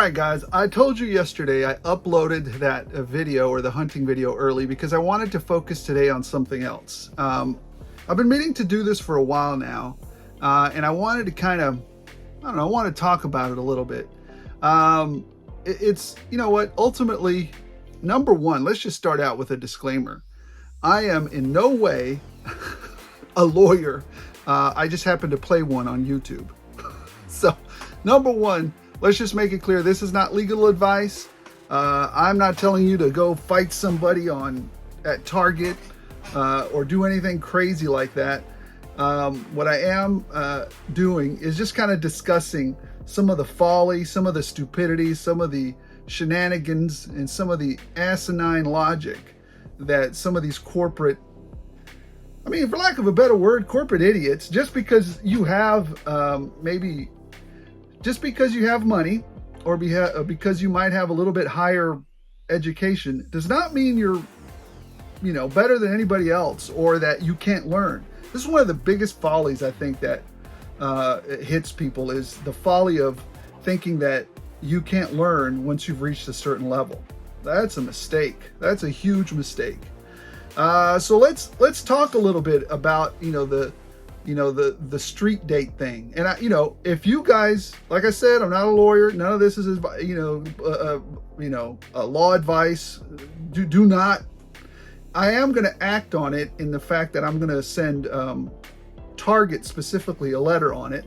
right, guys, I told you yesterday I uploaded that video or the hunting video early because I wanted to focus today on something else. I've been meaning to do this for a while now, and I wanted to kind of, I don't know, I want to talk about it a little bit. It's, you know what, ultimately, number one, let's just start out with a disclaimer. I am in no way a lawyer. I just happen to play one on YouTube. So, number one, let's just make it clear, this is not legal advice. I'm not telling you to go fight somebody at Target or do anything crazy like that. What I am doing is just kind of discussing some of the folly, some of the stupidity, some of the shenanigans, and some of the asinine logic that some of these corporate, I mean, for lack of a better word, corporate idiots, just because you have just because you have money or because you might have a little bit higher education does not mean you're, better than anybody else or that you can't learn. This is one of the biggest follies I think that hits people, is the folly of thinking that you can't learn once you've reached a certain level. That's a mistake. That's a huge mistake. So let's talk a little bit about the street date thing. And if you guys, like I said, I'm not a lawyer. None of this is law advice. Do not. I am going to act on it in the fact that I'm going to send Target specifically a letter on it.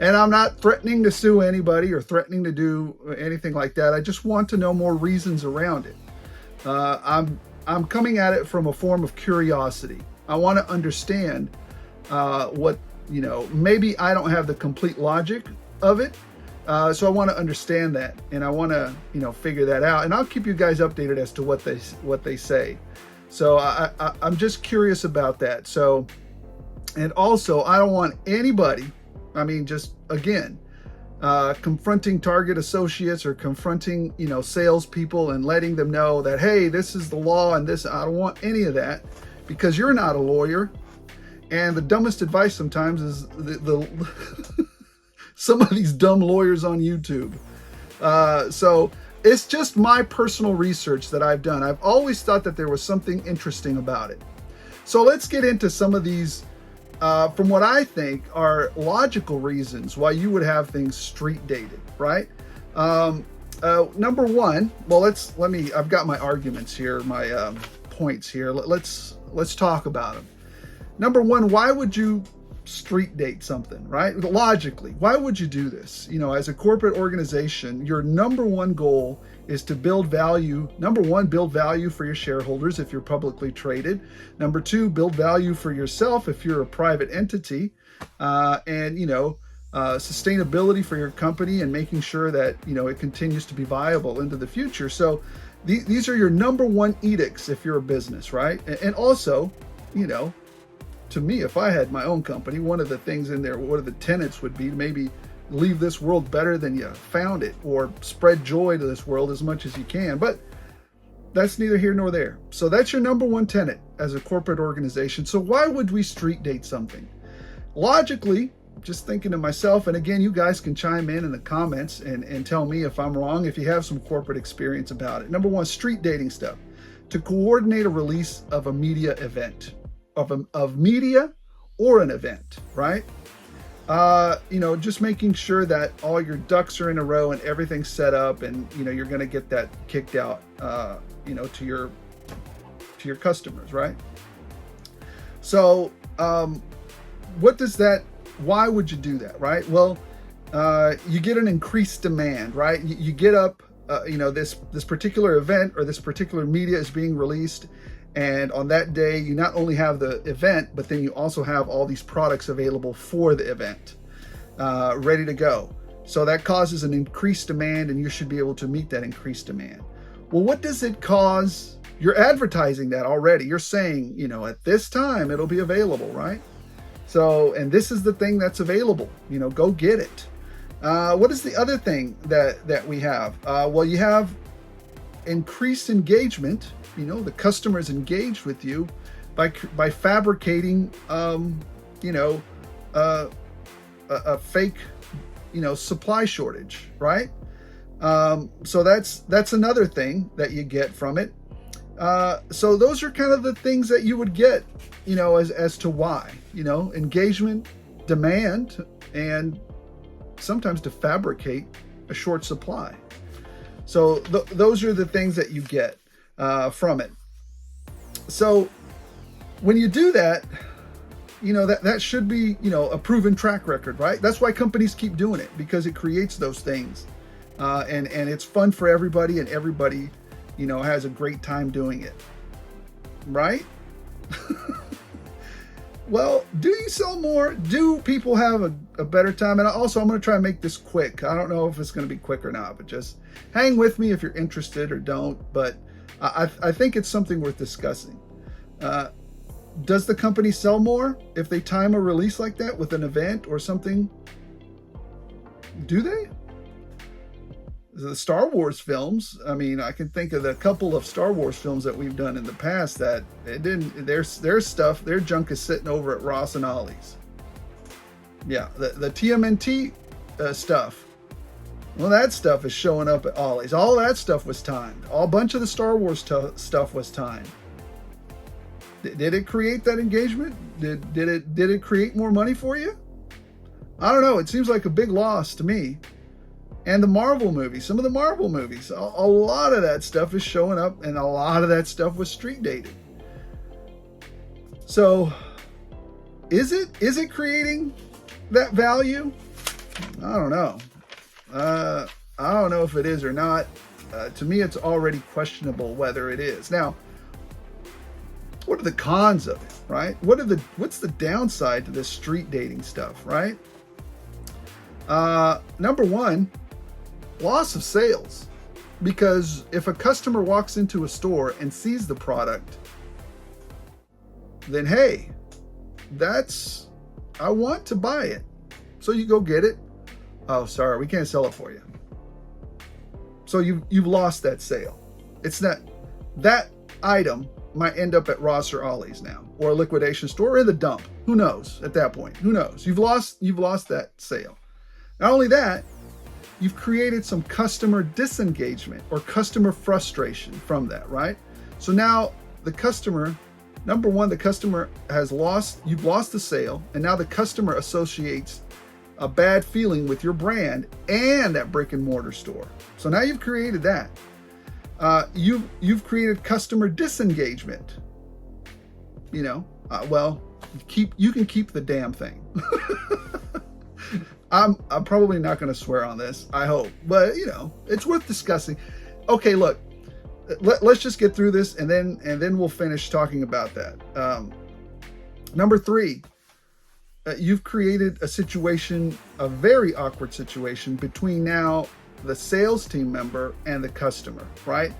And I'm not threatening to sue anybody or threatening to do anything like that. I just want to know more reasons around it. I'm coming at it from a form of curiosity. I want to understand what, maybe I don't have the complete logic of it. So I want to understand that, and I want to, figure that out. And I'll keep you guys updated as to what they say. So I'm just curious about that. So, and also I don't want anybody, just again, confronting Target associates or confronting, salespeople and letting them know that, hey, this is the law and this, I don't want any of that, because you're not a lawyer. And the dumbest advice sometimes is the some of these dumb lawyers on YouTube. So it's just my personal research that I've done. I've always thought that there was something interesting about it. So let's get into some of these, from what I think are logical reasons why you would have things street dated, right? Number one, well, I've got my arguments here, my points here. Let's talk about them. Number one, why would you street date something, right? Logically, why would you do this? As a corporate organization, your number one goal is to build value. Number one, build value for your shareholders if you're publicly traded. Number two, build value for yourself if you're a private entity. And sustainability for your company and making sure that, it continues to be viable into the future. So these are your number one edicts if you're a business, right? And also, to me, if I had my own company, one of the things in there, one of the tenets would be to maybe leave this world better than you found it, or spread joy to this world as much as you can. But that's neither here nor there. So that's your number one tenet as a corporate organization. So why would we street date something? Logically, just thinking to myself, and again, you guys can chime in the comments and tell me if I'm wrong, if you have some corporate experience about it. Number one, street dating stuff. To coordinate a release of a media event. Of media or an event, right? Just making sure that all your ducks are in a row and everything's set up, and you're going to get that kicked out, to your customers, right? So, why would you do that, right? Well, you get an increased demand, right? You get up, this particular event or this particular media is being released. And on that day, you not only have the event, but then you also have all these products available for the event, ready to go. So that causes an increased demand, and you should be able to meet that increased demand. Well, what does it cause? You're advertising that already. You're saying, at this time, it'll be available, right? So, and this is the thing that's available, go get it. What is the other thing that we have? Well, you have increased engagement. The customer's engaged with you by fabricating, a fake, supply shortage, right? So that's another thing that you get from it. So those are kind of the things that you would get, as to why, engagement, demand, and sometimes to fabricate a short supply. So those are the things that you get from it. So when you do that, that should be, a proven track record, right? That's why companies keep doing it, because it creates those things. And it's fun for everybody, and everybody, has a great time doing it, right? Well, do you sell more? Do people have a better time? And also, I'm going to try and make this quick. I don't know if it's going to be quick or not, but just hang with me if you're interested, or don't. But I think it's something worth discussing. Does the company sell more if they time a release like that with an event or something? Do they? The Star Wars films, I mean, I can think of the couple of Star Wars films that we've done in the past that it didn't, their stuff, their junk is sitting over at Ross and Ollie's. Yeah, the TMNT stuff, well, that stuff is showing up at Ollie's. All that stuff was timed. A bunch of the Star Wars stuff was timed. Did it create that engagement? Did it create more money for you? I don't know. It seems like a big loss to me. And the Marvel movies, some of the Marvel movies, a lot of that stuff is showing up, and a lot of that stuff was street dated. So is it creating that value? I don't know. I don't know if it is or not. To me, it's already questionable whether it is. Now, what are the cons of it, right? What's the downside to this street dating stuff, right? Number one, loss of sales. Because if a customer walks into a store and sees the product, then hey, I want to buy it. So you go get it. Oh, sorry, we can't sell it for you. So you've lost that sale. It's not, that item might end up at Ross or Ollie's now, or a liquidation store, or in the dump. Who knows at that point? Who knows? You've lost that sale. Not only that, you've created some customer disengagement or customer frustration from that, right? So now the customer, number one, the customer you've lost the sale, and now the customer associates a bad feeling with your brand and that brick and mortar store. So now you've created that. You've created customer disengagement. Well, you can keep the damn thing. I'm probably not going to swear on this, I hope, but it's worth discussing. Okay, look, let's just get through this, and then we'll finish talking about that. Number three, you've created a very awkward situation between now the sales team member and the customer, right?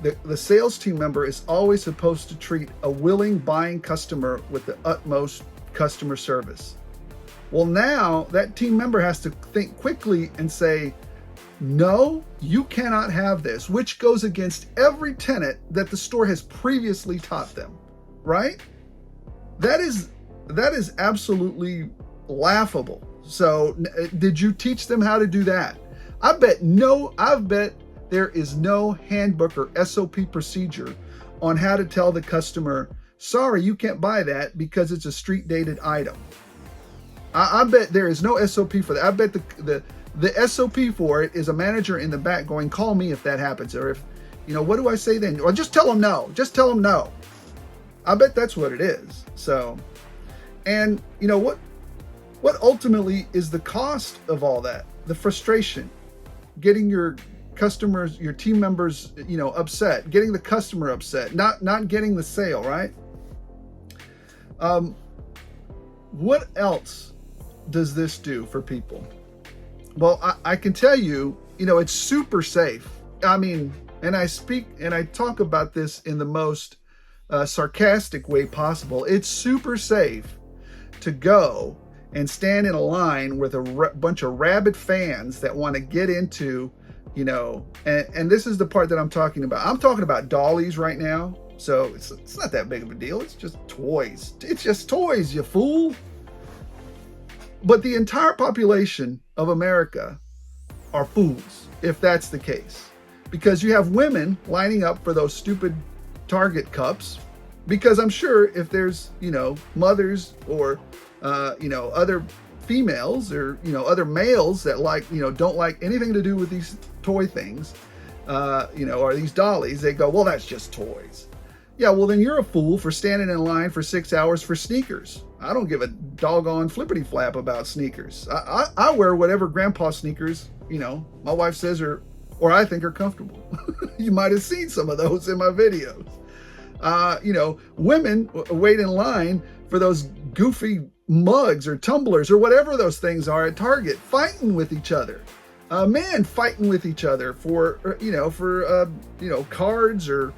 The sales team member is always supposed to treat a willing buying customer with the utmost customer service. Well, now that team member has to think quickly and say, no, you cannot have this, which goes against every tenet that the store has previously taught them, right? That is absolutely laughable. So did you teach them how to do that? I bet there is no handbook or SOP procedure on how to tell the customer, sorry, you can't buy that because it's a street dated item. I bet there is no SOP for that. I bet the SOP for it is a manager in the back going, call me if that happens. Or if, what do I say then? Or just tell them no. Just tell them no. I bet that's what it is. So, and what ultimately is the cost of all that? The frustration, getting your customers, your team members, upset, getting the customer upset, not getting the sale, right? What else does this do for people? Well, I can tell you, it's super safe. I mean, and I talk about this in the most sarcastic way possible. It's super safe to go and stand in a line with a bunch of rabid fans that want to get into, and this is the part that I'm talking about. I'm talking about dollies right now. So it's not that big of a deal. It's just toys. It's just toys, you fool. But the entire population of America are fools. if that's the case, because you have women lining up for those stupid Target cups, because I'm sure if there's, mothers or, other females or, other males that don't like anything to do with these toy things, or these dollies, they go, well, that's just toys. Yeah, well, then you're a fool for standing in line for 6 hours for sneakers. I don't give a doggone flippity flap about sneakers. I wear whatever grandpa sneakers, my wife says or I think are comfortable. You might have seen some of those in my videos. Women wait in line for those goofy mugs or tumblers or whatever those things are at Target, fighting with each other. Men fighting with each other for cards or,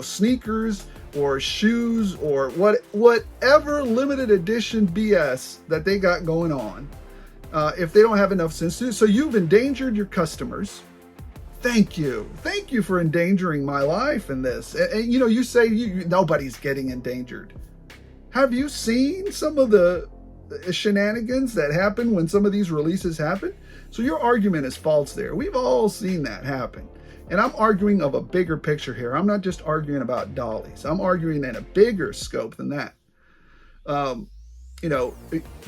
sneakers or shoes or whatever limited edition BS that they got going on. If they don't have enough sense to, so you've endangered your customers. Thank you for endangering my life in this. And you say nobody's getting endangered. Have you seen some of the shenanigans that happen when some of these releases happen? So your argument is false there. We've all seen that happen. And I'm arguing of a bigger picture here. I'm not just arguing about dollies. I'm arguing in a bigger scope than that.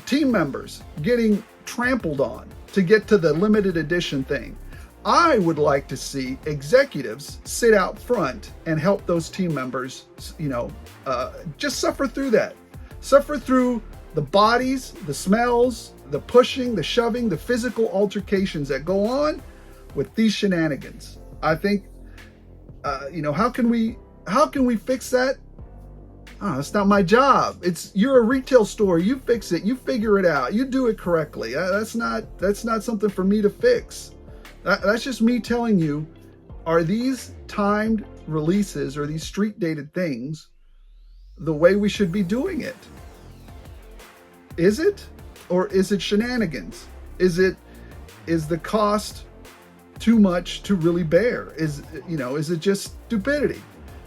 Team members getting trampled on to get to the limited edition thing. I would like to see executives sit out front and help those team members, just suffer through that. Suffer through the bodies, the smells, the pushing, the shoving, the physical altercations that go on with these shenanigans. I think, how can we fix that? Oh, it's not my job. You're a retail store. You fix it. You figure it out. You do it correctly. That's not something for me to fix. That's just me telling you, are these timed releases or these street dated things the way we should be doing it? Is it? Or is it shenanigans? Is the cost too much to really bear? Is it just stupidity?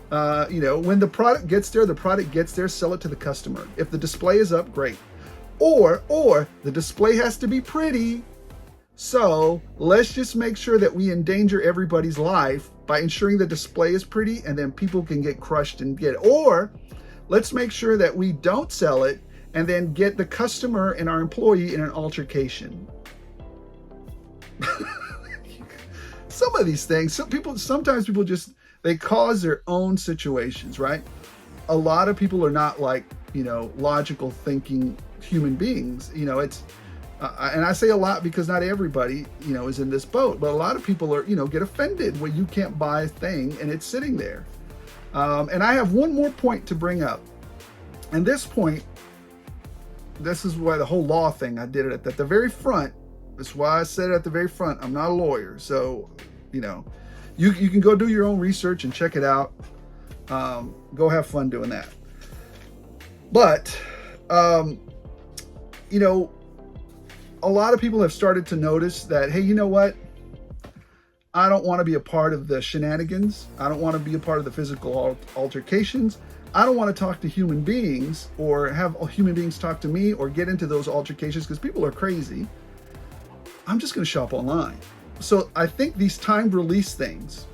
When the product gets there, sell it to the customer. If the display is up, great. Or the display has to be pretty. So let's just make sure that we endanger everybody's life by ensuring the display is pretty and then people can get crushed and get it. Or let's make sure that we don't sell it and then get the customer and our employee in an altercation. Some of these things, sometimes people just, they cause their own situations, right? A lot of people are not like, logical thinking human beings. And I say a lot because not everybody, is in this boat, but a lot of people are, get offended when you can't buy a thing and it's sitting there. And I have one more point to bring up. And this point, this is why the whole law thing, I did it at the very front. That's why I said it at the very front. I'm not a lawyer. So, you can go do your own research and check it out. Go have fun doing that. But, a lot of people have started to notice that, hey, you know what? I don't want to be a part of the shenanigans. I don't want to be a part of the physical altercations. I don't want to talk to human beings or have human beings talk to me or get into those altercations because people are crazy. I'm just going to shop online. So I think these timed release things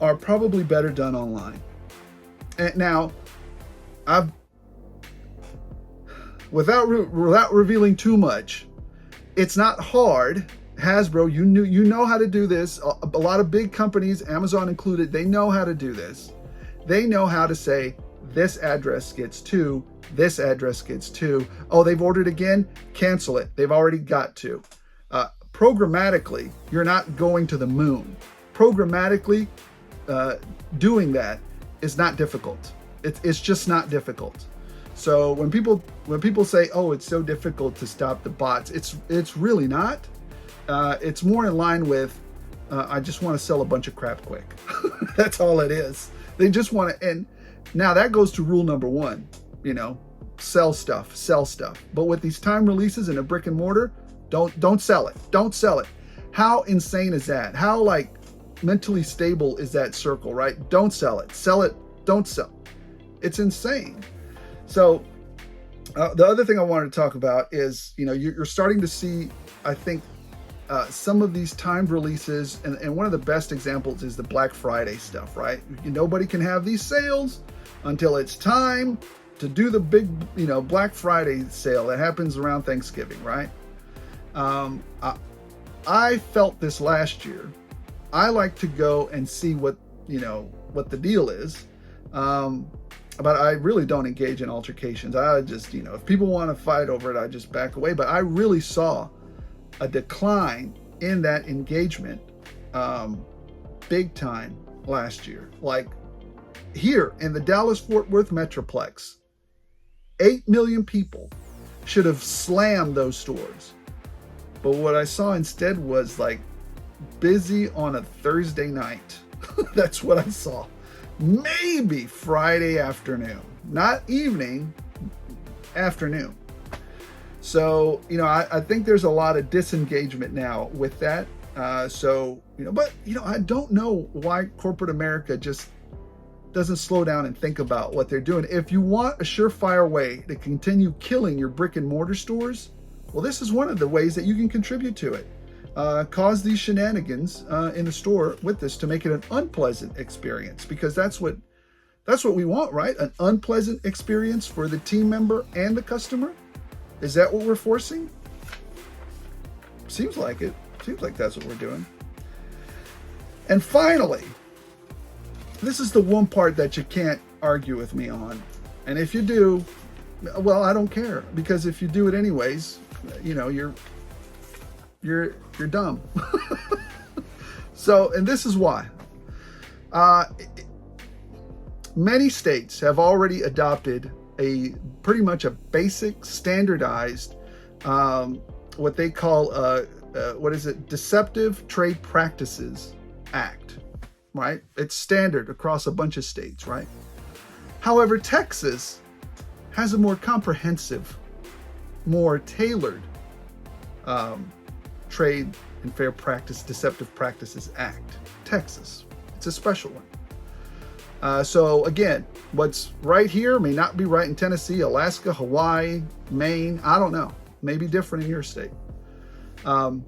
are probably better done online. And now, without revealing too much, it's not hard. Hasbro, you know how to do this. A lot of big companies, Amazon included, they know how to do this. They know how to say, this address gets 2, this address gets 2. Oh, they've ordered again? Cancel it. They've already got to. Programmatically, you're not going to the moon. Programmatically, doing that is not difficult. It's just not difficult. So when people say, oh, it's so difficult to stop the bots, it's really not. It's more in line with, I just want to sell a bunch of crap quick. That's all it is. They just want to, and now that goes to rule number 1, sell stuff. But with these time releases in a brick and mortar, don't sell it. Don't sell it. How insane is that? How mentally stable is that circle, right? Don't sell it. Sell it. Don't sell. It's insane. So the other thing I wanted to talk about is, you're starting to see, I think, some of these timed releases, and one of the best examples is the Black Friday stuff, right? Nobody can have these sales until it's time to do the big, Black Friday sale that happens around Thanksgiving, right? I felt this last year. I like to go and see what the deal is. But I really don't engage in altercations. I just, if people want to fight over it, I just back away. But I really saw a decline in that engagement big time last year. Like here in the Dallas-Fort Worth Metroplex, 8 million people should have slammed those stores. But what I saw instead was like busy on a Thursday night. That's what I saw. Maybe Friday afternoon, not evening, afternoon. So, I think there's a lot of disengagement now with that. But I don't know why corporate America just doesn't slow down and think about what they're doing. If you want a surefire way to continue killing your brick and mortar stores, well, this is one of the ways that you can contribute to it. Cause these shenanigans in the store with this to make it an unpleasant experience, because that's what we want, right? An unpleasant experience for the team member and the customer. Is that what we're forcing? Seems like it. Seems like that's what we're doing. And finally, this is the one part that you can't argue with me on. And if you do, well, I don't care, because if you do it anyways, you're dumb. So, and this is why. Many states have already adopted pretty much a basic standardized, what they call, Deceptive Trade Practices Act, right? It's standard across a bunch of states, right? However, Texas has a more comprehensive, more tailored, Trade and Fair Practice Deceptive Practices Act. Texas. It's a special one. So again, what's right here may not be right in Tennessee, Alaska, Hawaii, Maine. I don't know. Maybe different in your state. All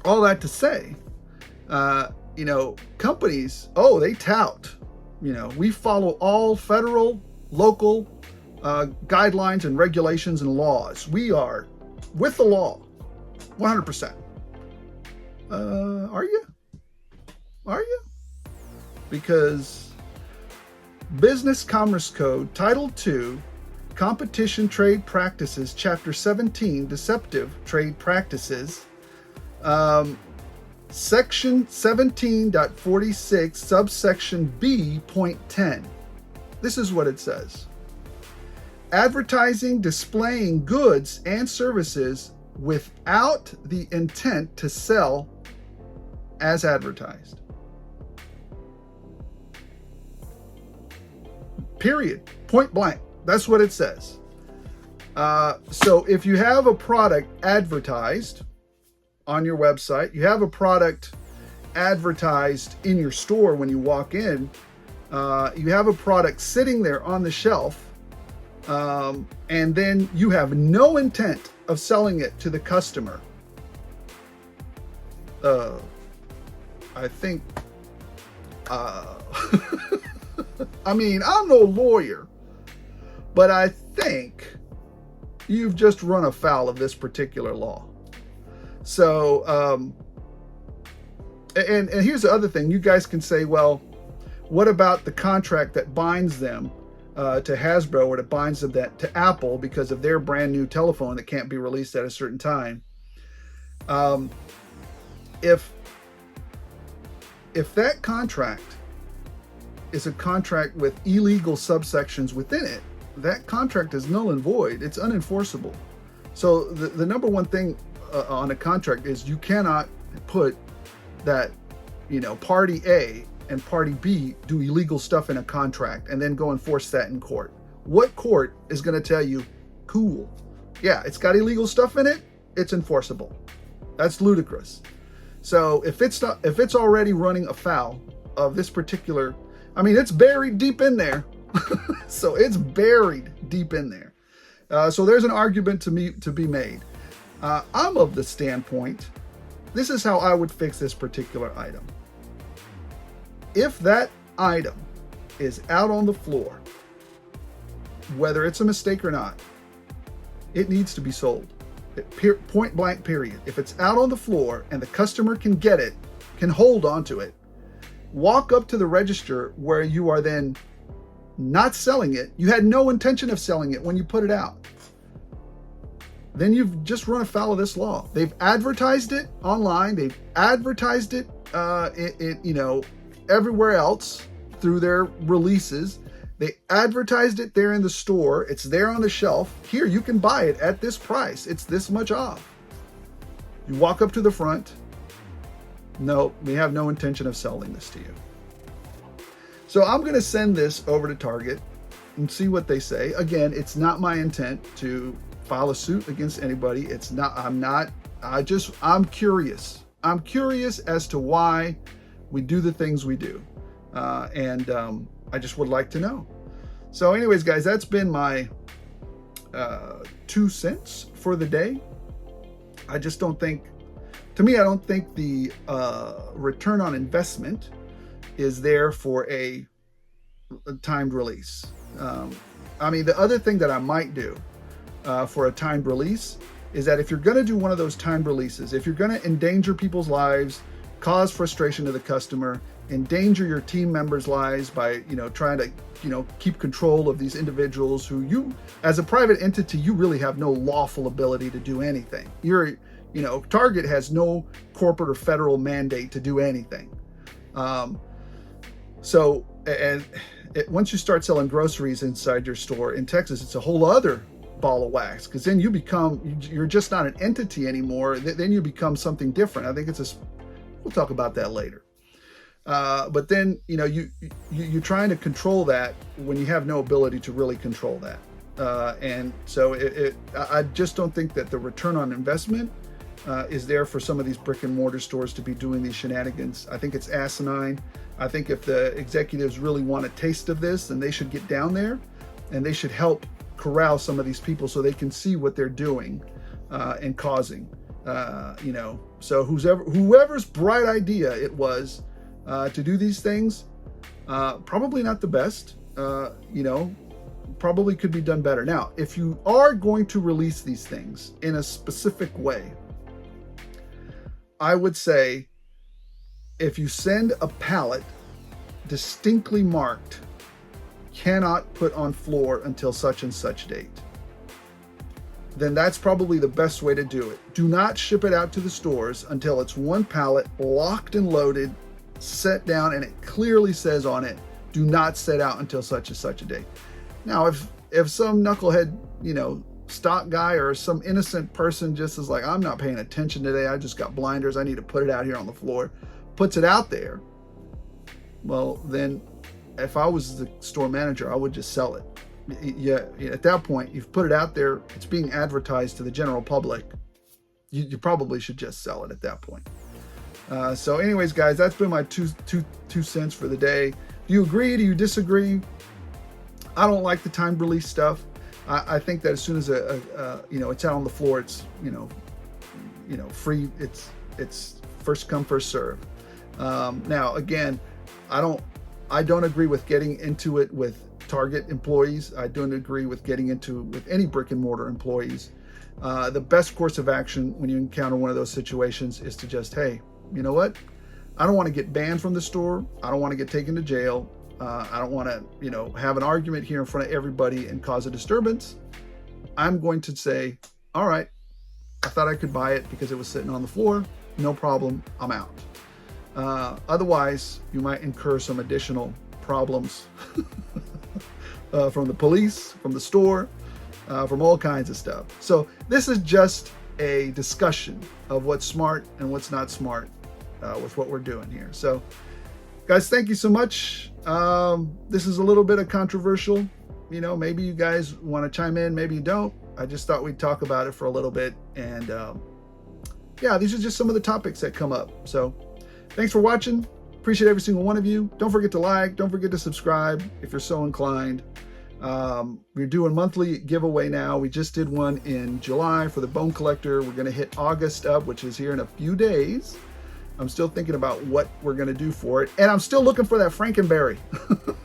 that to say, companies, they tout, we follow all federal, local guidelines and regulations and laws. We are with the law. 100%. Are you? Because Business Commerce Code, Title II, Competition Trade Practices, Chapter 17, Deceptive Trade Practices, Section 17.46, subsection B, point 10. This is what it says. Advertising, displaying goods and services without the intent to sell as advertised. Period. Point blank. That's what it says. So if you have a product advertised on your website, you have a product advertised in your store when you walk in, you have a product sitting there on the shelf, and then you have no intent of selling it to the customer. I think, I'm no lawyer, but I think you've just run afoul of this particular law. So, and here's the other thing. You guys can say, well, what about the contract that binds them to Hasbro, or that binds them to Apple because of their brand new telephone that can't be released at a certain time? If that contract is a contract with illegal subsections within it, that contract is null and void. It's unenforceable. So the number one thing on a contract is you cannot put that, party A and party B do illegal stuff in a contract and then go enforce that in court. What court is going to tell you, cool, yeah, it's got illegal stuff in it, it's enforceable? That's ludicrous. So if it's already running afoul of this particular, it's buried deep in there. So it's buried deep in there. So there's an argument to be made. I'm of the standpoint this is how I would fix this particular item. If that item is out on the floor, whether it's a mistake or not, it needs to be sold. Point blank, period. If it's out on the floor and the customer can get it, can hold onto it, walk up to the register where you are then not selling it. You had no intention of selling it when you put it out. Then you've just run afoul of this law. They've advertised it online. They've advertised it, everywhere else through their releases. They advertised it there in the store. It's there on the shelf. Here, you can buy it at this price. It's this much off. You walk up to the front. No, we have no intention of selling this to you. So I'm going to send this over to Target and see what they say. Again, it's not my intent to file a suit against anybody. It's not, I'm curious. I'm curious as to why we do the things we do. I just would like to know. So anyways, guys, that's been my 2 cents for the day. I just don't think, to me, I don't think the return on investment is there for a timed release. I mean, the other thing that I might do for a timed release is that if you're going to do one of those timed releases, if you're going to endanger people's lives, cause frustration to the customer, endanger your team members' lives by, trying to, keep control of these individuals who you, as a private entity, you really have no lawful ability to do anything. Target has no corporate or federal mandate to do anything. Once you start selling groceries inside your store in Texas, it's a whole other ball of wax, because then you're just not an entity anymore. Then you become something different. I think we'll talk about that later. But then, you're trying to control that when you have no ability to really control that. And so I just don't think that the return on investment is there for some of these brick and mortar stores to be doing these shenanigans. I think it's asinine. I think if the executives really want a taste of this, then they should get down there and they should help corral some of these people so they can see what they're doing and causing. So whoever's bright idea it was to do these things, probably not the best, probably could be done better. Now, if you are going to release these things in a specific way, I would say if you send a pallet distinctly marked, cannot put on floor until such and such date, then that's probably the best way to do it. Do not ship it out to the stores until it's one pallet, locked and loaded, set down, and it clearly says on it, do not set out until such and such a date. Now, if some knucklehead, stock guy or some innocent person just is like, I'm not paying attention today, I just got blinders, I need to put it out here on the floor, puts it out there, well, then if I was the store manager, I would just sell it. Yeah, at that point, you've put it out there, it's being advertised to the general public. You probably should just sell it at that point. So anyways, guys, that's been my two cents for the day. Do you agree? Do you disagree? I don't like the timed release stuff. I think that as soon as it's out on the floor, it's free. It's first come, first serve. Now again, I don't agree with getting into it with Target employees. I don't agree with getting into it with any brick and mortar employees. The best course of action when you encounter one of those situations is to just, hey, you know what? I don't want to get banned from the store. I don't want to get taken to jail. I don't want to, have an argument here in front of everybody and cause a disturbance. I'm going to say, all right, I thought I could buy it because it was sitting on the floor. No problem. I'm out. Otherwise, you might incur some additional problems from the police, from the store, from all kinds of stuff. So this is just a discussion of what's smart and what's not smart with what we're doing here. So guys, thank you so much. This is a little bit of controversial. Maybe you guys want to chime in, maybe you don't. I just thought we'd talk about it for a little bit. And yeah, these are just some of the topics that come up. So thanks for watching. Appreciate every single one of you. Don't forget to like, don't forget to subscribe if you're so inclined. We're doing monthly giveaway now. We just did one in July for the Bone Collector. We're going to hit August up, which is here in a few days. I'm still thinking about what we're going to do for it. And I'm still looking for that Frankenberry.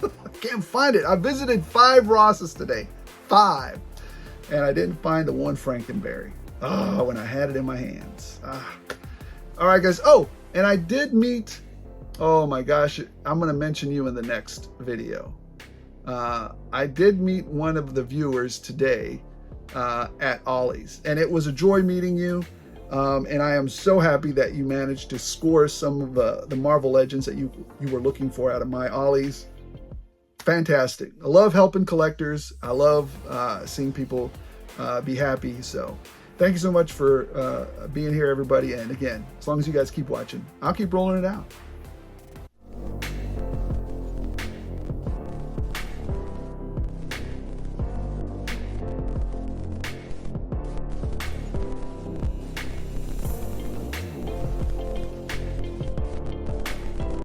I can't find it. I visited 5 Rosses today. 5. And I didn't find the one Frankenberry. Oh, when I had it in my hands. All right, guys. Oh, and I did meet, oh my gosh, I'm going to mention you in the next video. I did meet one of the viewers today at Ollie's, and it was a joy meeting you. And I am so happy that you managed to score some of the Marvel Legends that you were looking for out of my Ollie's. Fantastic. I love helping collectors. I love seeing people be happy. So thank you so much for being here, everybody. And again, as long as you guys keep watching, I'll keep rolling it out.